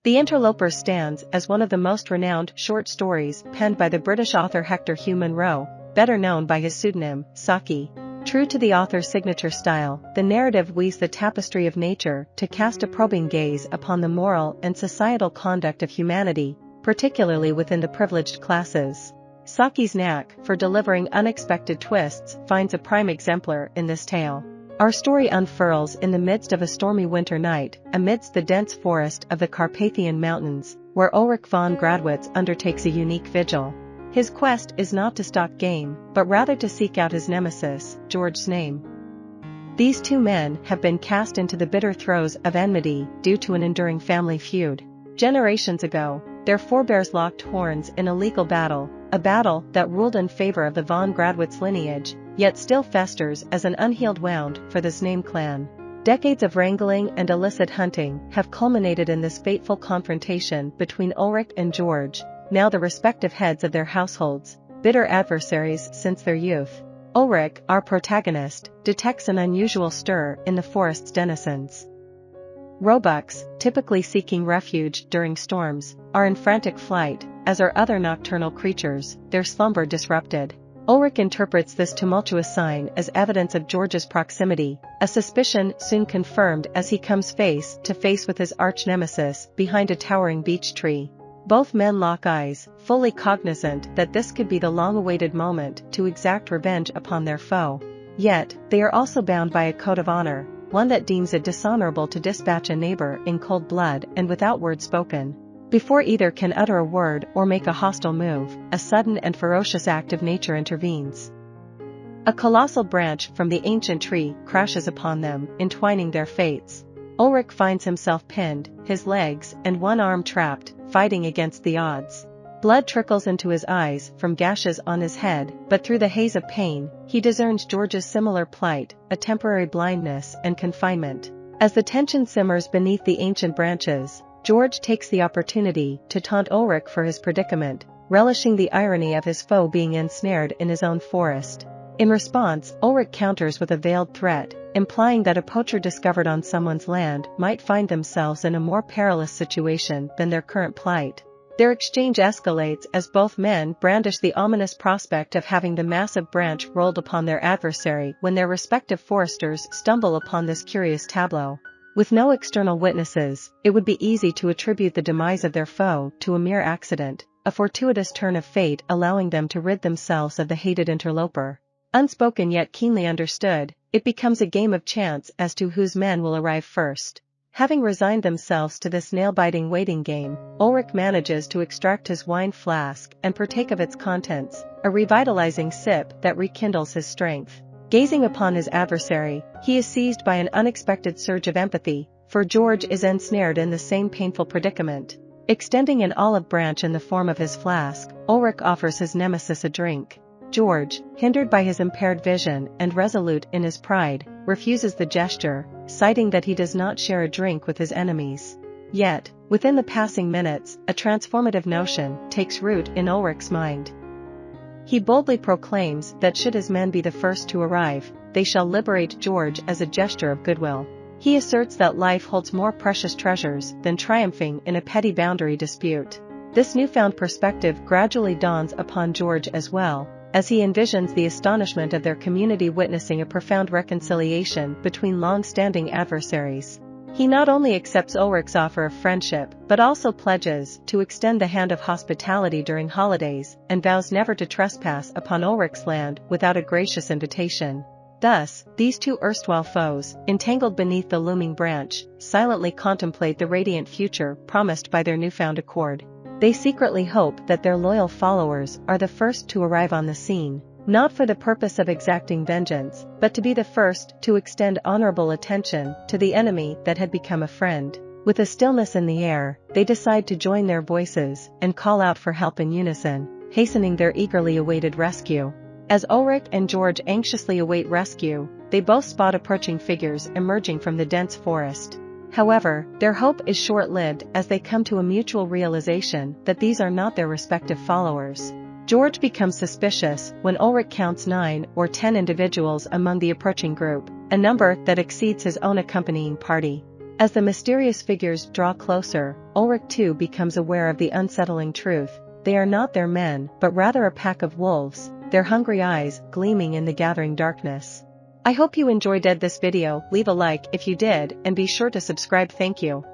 The Interloper stands as one of the most renowned short stories penned by the British author Hector Hugh Munro, better known by his pseudonym, Saki. True to the author's signature style, the narrative weaves the tapestry of nature to cast a probing gaze upon the moral and societal conduct of humanity, particularly within the privileged classes. Saki's knack for delivering unexpected twists finds a prime exemplar in this tale. Our story unfurls in the midst of a stormy winter night, amidst the dense forest of the Carpathian mountains, where Ulrich von Gradwitz undertakes a unique vigil. His quest is not to stalk game, but rather to seek out his nemesis, Georg Znaeym. These two men have been cast into the bitter throes of enmity due to an enduring family feud. Generations ago, their forebears locked horns in a legal battle, a battle that ruled in favor of the von Gradwitz lineage, yet still festers as an unhealed wound for the Znaeym clan. Decades of wrangling and illicit hunting have culminated in this fateful confrontation between Ulrich and Georg, now the respective heads of their households, bitter adversaries since their youth. Ulrich, our protagonist, detects an unusual stir in the forest's denizens. Roebucks, typically seeking refuge during storms, are in frantic flight, as are other nocturnal creatures, their slumber disrupted. Ulrich interprets this tumultuous sign as evidence of Georg's proximity, a suspicion soon confirmed as he comes face to face with his arch-nemesis behind a towering beech tree. Both men lock eyes, fully cognizant that this could be the long-awaited moment to exact revenge upon their foe. Yet, they are also bound by a code of honor, one that deems it dishonorable to dispatch a neighbor in cold blood and without word spoken. Before either can utter a word or make a hostile move, a sudden and ferocious act of nature intervenes. A colossal branch from the ancient tree crashes upon them, entwining their fates. Ulrich finds himself pinned, his legs and one arm trapped, fighting against the odds. Blood trickles into his eyes from gashes on his head, but through the haze of pain, he discerns Georg's similar plight, a temporary blindness and confinement. As the tension simmers beneath the ancient branches, Georg takes the opportunity to taunt Ulrich for his predicament, relishing the irony of his foe being ensnared in his own forest. In response, Ulrich counters with a veiled threat, implying that a poacher discovered on someone's land might find themselves in a more perilous situation than their current plight. Their exchange escalates as both men brandish the ominous prospect of having the massive branch rolled upon their adversary when their respective foresters stumble upon this curious tableau. With no external witnesses, it would be easy to attribute the demise of their foe to a mere accident, a fortuitous turn of fate allowing them to rid themselves of the hated interloper. Unspoken yet keenly understood, it becomes a game of chance as to whose men will arrive first. Having resigned themselves to this nail-biting waiting game, Ulrich manages to extract his wine flask and partake of its contents, a revitalizing sip that rekindles his strength. Gazing upon his adversary, he is seized by an unexpected surge of empathy, for Georg is ensnared in the same painful predicament. Extending an olive branch in the form of his flask, Ulrich offers his nemesis a drink. Georg, hindered by his impaired vision and resolute in his pride, refuses the gesture, citing that he does not share a drink with his enemies. Yet, within the passing minutes, a transformative notion takes root in Ulrich's mind. He boldly proclaims that should his men be the first to arrive, they shall liberate Georg as a gesture of goodwill. He asserts that life holds more precious treasures than triumphing in a petty boundary dispute. This newfound perspective gradually dawns upon Georg as well, as he envisions the astonishment of their community witnessing a profound reconciliation between long-standing adversaries. He not only accepts Ulrich's offer of friendship but also pledges to extend the hand of hospitality during holidays and vows never to trespass upon Ulrich's land without a gracious invitation. Thus, these two erstwhile foes, entangled beneath the looming branch, silently contemplate the radiant future promised by their newfound accord. They secretly hope that their loyal followers are the first to arrive on the scene, not for the purpose of exacting vengeance, but to be the first to extend honorable attention to the enemy that had become a friend. With a stillness in the air, they decide to join their voices and call out for help in unison, hastening their eagerly awaited rescue. As Ulrich and Georg anxiously await rescue, they both spot approaching figures emerging from the dense forest. However, their hope is short-lived as they come to a mutual realization that these are not their respective followers. Georg becomes suspicious when Ulrich counts 9 or 10 individuals among the approaching group, a number that exceeds his own accompanying party. As the mysterious figures draw closer, Ulrich too becomes aware of the unsettling truth: they are not their men, but rather a pack of wolves, their hungry eyes gleaming in the gathering darkness. I hope you enjoyed this video. Leave a like if you did, and be sure to subscribe. Thank you.